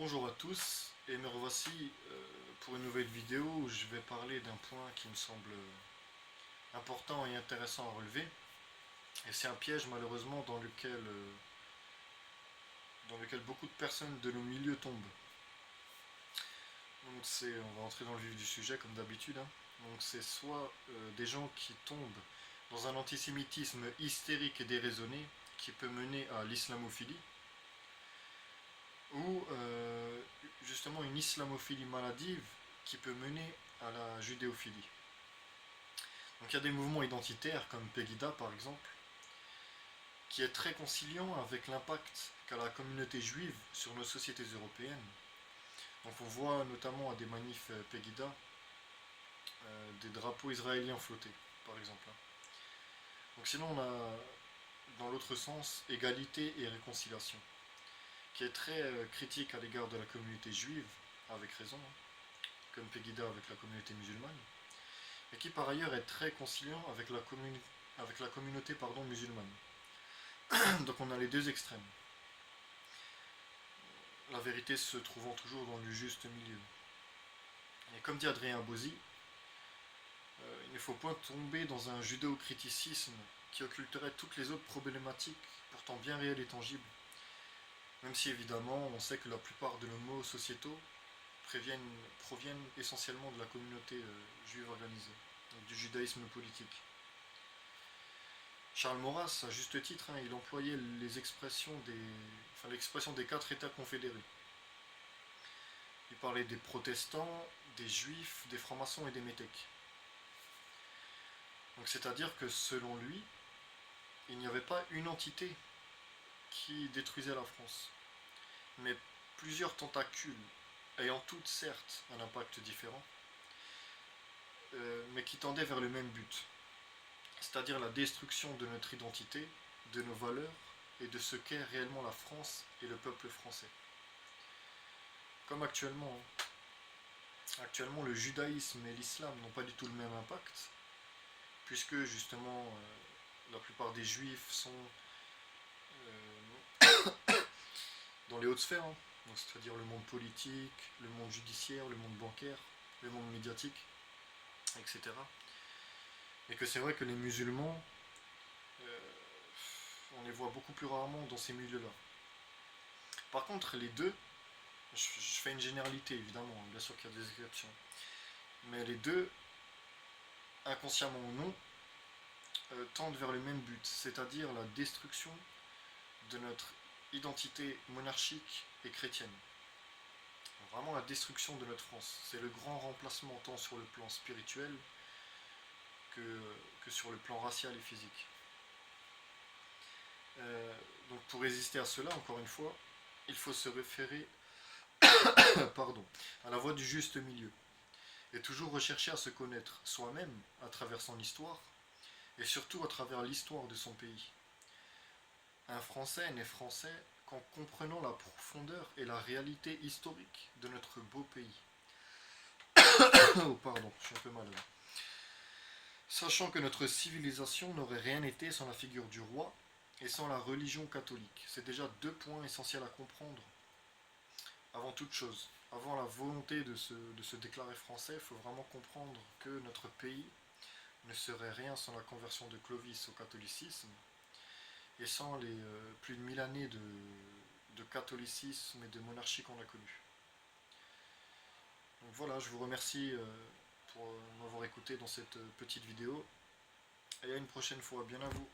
Bonjour à tous et me revoici pour une nouvelle vidéo où je vais parler d'un point qui me semble important et intéressant à relever. Et c'est un piège malheureusement dans lequel beaucoup de personnes de nos milieux tombent. Donc on va entrer dans le vif du sujet comme d'habitude, hein. Donc c'est soit des gens qui tombent dans un antisémitisme hystérique et déraisonné qui peut mener à l'islamophilie, ou justement une islamophilie maladive qui peut mener à la judéophilie. Donc il y a des mouvements identitaires comme Pegida par exemple, qui est très conciliant avec l'impact qu'a la communauté juive sur nos sociétés européennes. Donc on voit notamment à des manifs Pegida des drapeaux israéliens flottés par exemple. Donc sinon on a dans l'autre sens égalité et réconciliation, qui est très critique à l'égard de la communauté juive, avec raison, hein, comme Pegida avec la communauté musulmane, et qui par ailleurs est très conciliant avec la communauté musulmane. Donc on a les deux extrêmes, la vérité se trouvant toujours dans le juste milieu. Et comme dit Adrien Bozzi, il ne faut point tomber dans un judéo-criticisme qui occulterait toutes les autres problématiques, pourtant bien réelles et tangibles, même si évidemment on sait que la plupart de nos maux sociétaux proviennent essentiellement de la communauté juive organisée, donc du judaïsme politique. Charles Maurras, à juste titre, hein, il employait l'expression des quatre États confédérés. Il parlait des protestants, des juifs, des francs-maçons et des métèques. Donc c'est-à-dire que selon lui, il n'y avait pas une entité qui détruisait la France, mais plusieurs tentacules, ayant toutes certes un impact différent, mais qui tendaient vers le même but, c'est-à-dire la destruction de notre identité, de nos valeurs et de ce qu'est réellement la France et le peuple français. Comme actuellement, actuellement le judaïsme et l'islam n'ont pas du tout le même impact, puisque justement la plupart des juifs sont dans les hautes sphères, hein, c'est-à-dire le monde politique, le monde judiciaire, le monde bancaire, le monde médiatique, etc. Et que c'est vrai que les musulmans, on les voit beaucoup plus rarement dans ces milieux-là. Par contre, les deux, je fais une généralité évidemment, bien sûr qu'il y a des exceptions, mais les deux, inconsciemment ou non, tendent vers le même but, c'est-à-dire la destruction de notre identité monarchique et chrétienne. Vraiment la destruction de notre France. C'est le grand remplacement tant sur le plan spirituel que sur le plan racial et physique. Donc pour résister à cela, encore une fois, il faut se référer à la voie du juste milieu. Et toujours rechercher à se connaître soi-même à travers son histoire, et surtout à travers l'histoire de son pays. Un Français n'est français qu'en comprenant la profondeur et la réalité historique de notre beau pays. Oh pardon, je suis un peu malade. Sachant que notre civilisation n'aurait rien été sans la figure du roi et sans la religion catholique. C'est déjà deux points essentiels à comprendre avant toute chose. Avant la volonté de se déclarer français, il faut vraiment comprendre que notre pays ne serait rien sans la conversion de Clovis au catholicisme et sans les plus de 1000 années de catholicisme et de monarchie qu'on a connues. Donc voilà, je vous remercie pour m'avoir écouté dans cette petite vidéo et à une prochaine fois. Bien à vous.